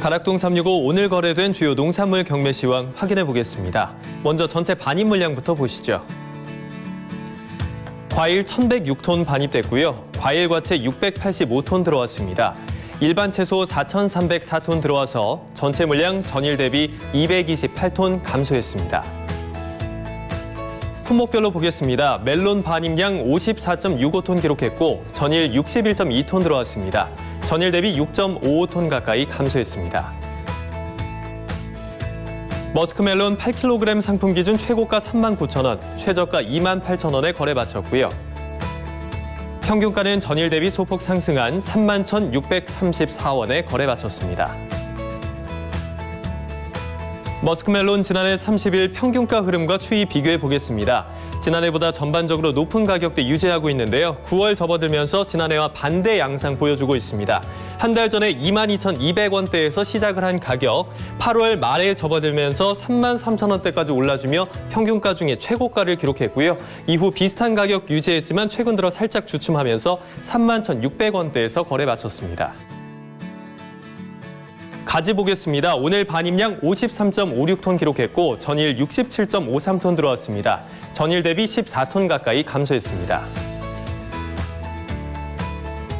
가락동 365 오늘 거래된 주요 농산물 경매 시황 확인해 보겠습니다. 먼저 전체 반입 물량부터 보시죠. 과일 1,106톤 반입됐고요. 과일 과채 685톤 들어왔습니다. 일반 채소 4,304톤 들어와서 전체 물량 전일 대비 228톤 감소했습니다. 품목별로 보겠습니다. 멜론 반입량 54.65톤 기록했고 전일 61.2톤 들어왔습니다. 전일 대비 6.55톤 가까이 감소했습니다. 머스크멜론 8kg 상품 기준 최고가 39,000원, 최저가 28,000원에 거래 마쳤고요. 평균가는 전일 대비 소폭 상승한 31,634원에 거래 마쳤습니다. 머스크멜론 지난해 30일 평균가 흐름과 추이 비교해 보겠습니다. 지난해보다 전반적으로 높은 가격대 유지하고 있는데요. 9월 접어들면서 지난해와 반대 양상 보여주고 있습니다. 한 달 전에 22,200원대에서 시작을 한 가격, 8월 말에 접어들면서 33,000원대까지 올라주며 평균가 중에 최고가를 기록했고요. 이후 비슷한 가격 유지했지만 최근 들어 살짝 주춤하면서 31,600원대에서 거래 마쳤습니다. 가지 보겠습니다. 오늘 반입량 53.56톤 기록했고 전일 67.53톤 들어왔습니다. 전일 대비 14톤 가까이 감소했습니다.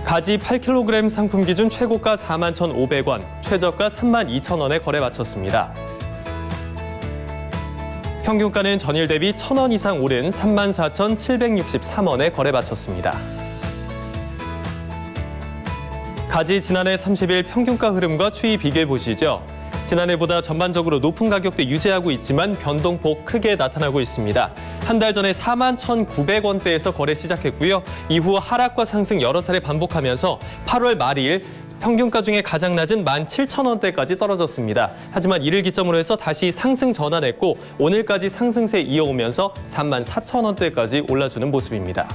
가지 8kg 상품 기준 최고가 41,500원, 최저가 32,000원에 거래 마쳤습니다. 평균가는 전일 대비 1,000원 이상 오른 34,763원에 거래 마쳤습니다. 가지 지난해 30일 평균가 흐름과 추이 비교해 보시죠. 지난해보다 전반적으로 높은 가격대 유지하고 있지만 변동폭 크게 나타나고 있습니다. 한 달 전에 41,900원대에서 거래 시작했고요. 이후 하락과 상승 여러 차례 반복하면서 8월 말일 평균가 중에 가장 낮은 17,000원대까지 떨어졌습니다. 하지만 이를 기점으로 해서 다시 상승 전환했고 오늘까지 상승세 이어오면서 34,000원대까지 올라주는 모습입니다.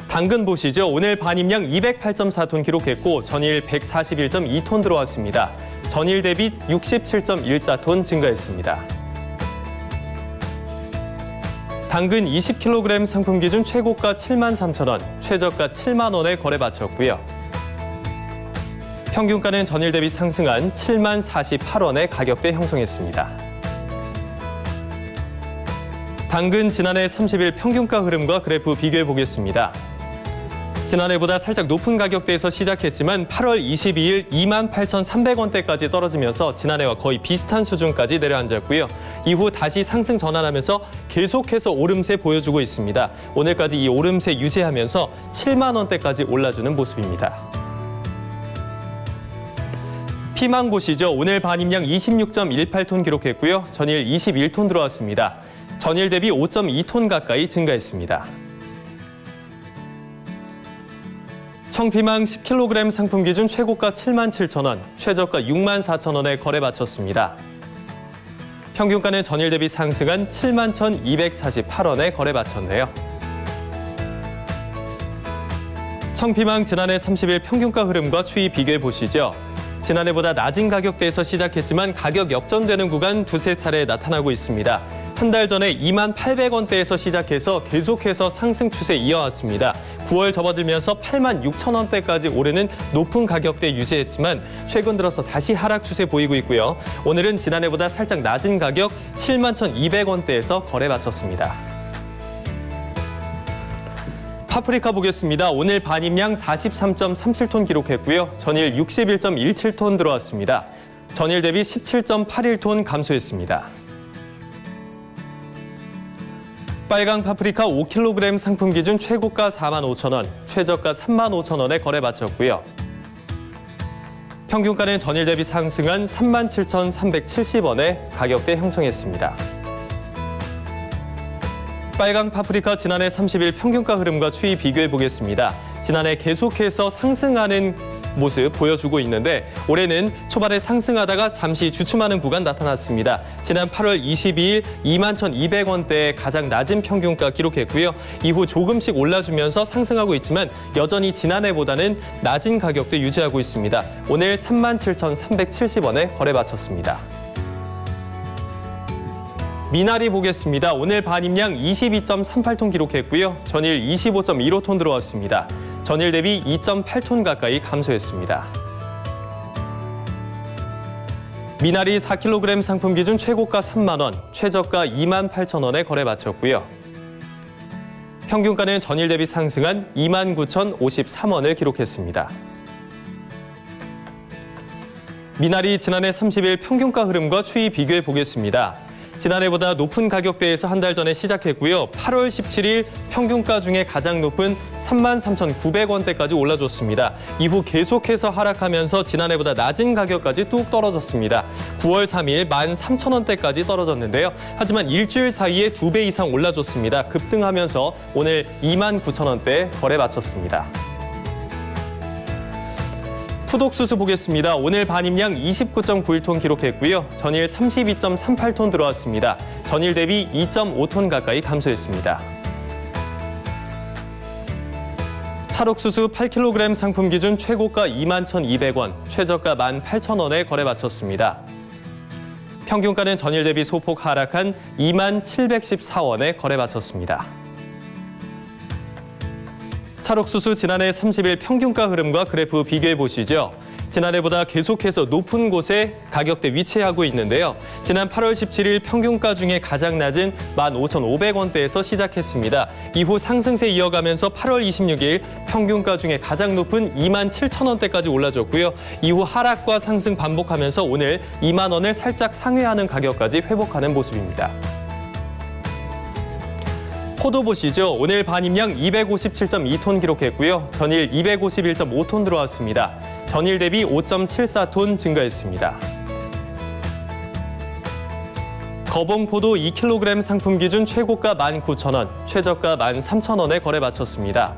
당근 보시죠. 오늘 반입량 208.4톤 기록했고 전일 141.2톤 들어왔습니다. 전일 대비 67.14톤 증가했습니다. 당근 20kg 상품 기준 최고가 73,000원, 최저가 7만 원에 거래 마쳤고요. 평균가는 전일 대비 상승한 70,048원에 가격대 형성했습니다. 당근 지난해 30일 평균가 흐름과 그래프 비교해 보겠습니다. 지난해보다 살짝 높은 가격대에서 시작했지만 8월 22일 28,300원대까지 떨어지면서 지난해와 거의 비슷한 수준까지 내려앉았고요. 이후 다시 상승 전환하면서 계속해서 오름세 보여주고 있습니다. 오늘까지 이 오름세 유지하면서 7만 원대까지 올라주는 모습입니다. 피망 보시죠. 오늘 반입량 26.18톤 기록했고요. 전일 21톤 들어왔습니다. 전일 대비 5.2톤 가까이 증가했습니다. 청피망 10kg 상품 기준 최고가 77,000원, 최저가 64,000원에 거래 마쳤습니다. 평균가는 전일 대비 상승한 71,248원에 거래 마쳤네요. 청피망 지난해 30일 평균가 흐름과 추이 비교해 보시죠. 지난해보다 낮은 가격대에서 시작했지만 가격 역전되는 구간 두세 차례 나타나고 있습니다. 한 달 전에 28,800원대에서 시작해서 계속해서 상승 추세 이어왔습니다. 9월 접어들면서 86,000원대까지 오르는 높은 가격대 유지했지만 최근 들어서 다시 하락 추세 보이고 있고요. 오늘은 지난해보다 살짝 낮은 가격 71,200원대에서 거래 마쳤습니다. 파프리카 보겠습니다. 오늘 반입량 43.37톤 기록했고요. 전일 61.17톤 들어왔습니다. 전일 대비 17.81톤 감소했습니다. 빨강 파프리카 5kg 상품 기준 최고가 45,000원, 최저가 35,000원에 거래 마쳤고요. 평균가는 전일 대비 상승한 37,370원에 가격대 형성했습니다. 빨강 파프리카 지난해 30일 평균가 흐름과 추이 비교해 보겠습니다. 지난해 계속해서 상승하는 모습 보여주고 있는데 올해는 초반에 상승하다가 잠시 주춤하는 구간 나타났습니다. 지난 8월 22일 21,200원대의 가장 낮은 평균가 기록했고요. 이후 조금씩 올라주면서 상승하고 있지만 여전히 지난해보다는 낮은 가격대 유지하고 있습니다. 오늘 37,370원에 거래 마쳤습니다. 미나리 보겠습니다. 오늘 반입량 22.38톤 기록했고요. 전일 25.15톤 들어왔습니다. 전일 대비 2.8톤 가까이 감소했습니다. 미나리 4kg 상품 기준 최고가 3만 원, 최저가 2만 8천 원에 거래 마쳤고요. 평균가는 전일 대비 상승한 29,053원을 기록했습니다. 미나리 지난해 30일 평균가 흐름과 추이 비교해 보겠습니다. 지난해보다 높은 가격대에서 한 달 전에 시작했고요. 8월 17일 평균가 중에 가장 높은 33,900원대까지 올라줬습니다. 이후 계속해서 하락하면서 지난해보다 낮은 가격까지 뚝 떨어졌습니다. 9월 3일 13,000원대까지 떨어졌는데요. 하지만 일주일 사이에 2배 이상 올라줬습니다. 급등하면서 오늘 29,000원대 거래 마쳤습니다. 푸독수수 보겠습니다. 오늘 반입량 29.91톤 기록했고요. 전일 32.38톤 들어왔습니다. 전일 대비 2.5톤 가까이 감소했습니다. 찰옥수수 8kg 상품 기준 최고가 21,200원, 최저가 18,000원에 거래 마쳤습니다. 평균가는 전일 대비 소폭 하락한 2714원에 거래 마쳤습니다. 찰옥수수 지난해 30일 평균가 흐름과 그래프 비교해 보시죠. 지난해보다 계속해서 높은 곳에 가격대 위치하고 있는데요. 지난 8월 17일 평균가 중에 가장 낮은 15,500원대에서 시작했습니다. 이후 상승세 이어가면서 8월 26일 평균가 중에 가장 높은 27,000원대까지 올라줬고요. 이후 하락과 상승 반복하면서 오늘 2만 원을 살짝 상회하는 가격까지 회복하는 모습입니다. 포도 보시죠. 오늘 반입량 257.2톤 기록했고요. 전일 251.5톤 들어왔습니다. 전일 대비 5.74톤 증가했습니다. 거봉포도 2kg 상품 기준 최고가 19,000원, 최저가 13,000원에 거래 마쳤습니다.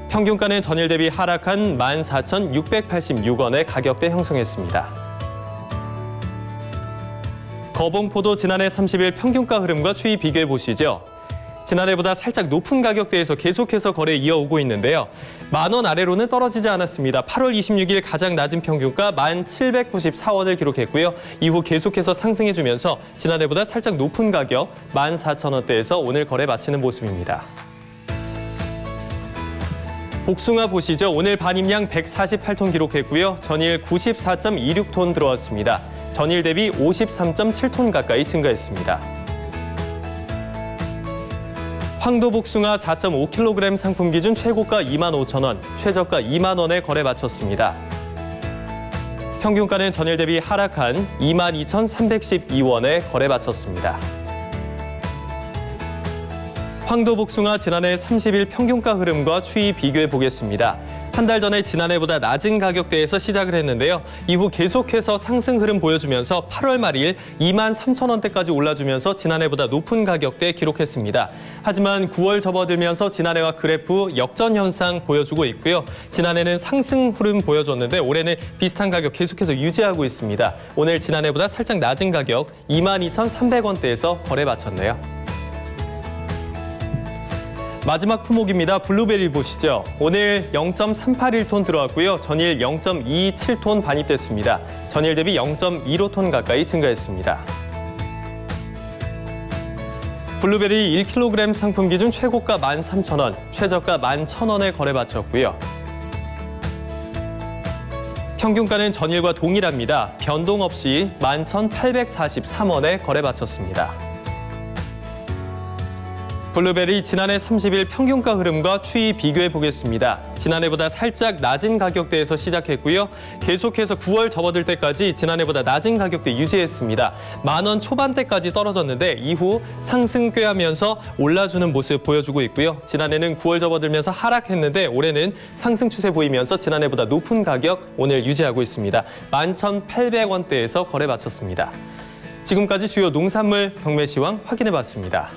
평균가는 전일 대비 하락한 14,686원에 가격대 형성했습니다. 거봉포도 지난해 30일 평균가 흐름과 추이 비교해 보시죠. 지난해보다 살짝 높은 가격대에서 계속해서 거래 이어오고 있는데요. 10,000원 아래로는 떨어지지 않았습니다. 8월 26일 가장 낮은 평균가 1,794원을 기록했고요. 이후 계속해서 상승해주면서 지난해보다 살짝 높은 가격 14,000원대에서 오늘 거래 마치는 모습입니다. 복숭아 보시죠. 오늘 반입량 148톤 기록했고요. 전일 94.26톤 들어왔습니다. 전일 대비 53.7톤 가까이 증가했습니다. 황도복숭아 4.5kg 상품 기준 최고가 25,000원, 최저가 2만 원에 거래 마쳤습니다. 평균가는 전일 대비 하락한 22,312원에 거래 마쳤습니다. 황도복숭아 지난해 30일 평균가 흐름과 추이 비교해 보겠습니다. 한 달 전에 지난해보다 낮은 가격대에서 시작을 했는데요. 이후 계속해서 상승 흐름 보여주면서 8월 말일 23,000원대까지 올라주면서 지난해보다 높은 가격대 기록했습니다. 하지만 9월 접어들면서 지난해와 그래프 역전 현상 보여주고 있고요. 지난해는 상승 흐름 보여줬는데 올해는 비슷한 가격 계속해서 유지하고 있습니다. 오늘 지난해보다 살짝 낮은 가격 22,300원대에서 거래 마쳤네요. 마지막 품목입니다. 블루베리 보시죠. 오늘 0.381톤 들어왔고요. 전일 0.27톤 반입됐습니다. 전일 대비 0.15톤 가까이 증가했습니다. 블루베리 1kg 상품 기준 최고가 13,000원, 최저가 11,000원에 거래 마쳤고요. 평균가는 전일과 동일합니다. 변동 없이 11,843원에 거래 마쳤습니다. 블루베리 지난해 30일 평균가 흐름과 추이 비교해 보겠습니다. 지난해보다 살짝 낮은 가격대에서 시작했고요. 계속해서 9월 접어들 때까지 지난해보다 낮은 가격대 유지했습니다. 10,000원 초반대까지 떨어졌는데 이후 상승 꾀하면서 올라주는 모습 보여주고 있고요. 지난해는 9월 접어들면서 하락했는데 올해는 상승 추세 보이면서 지난해보다 높은 가격 오늘 유지하고 있습니다. 11,800원대에서 거래 마쳤습니다. 지금까지 주요 농산물 경매 시황 확인해 봤습니다.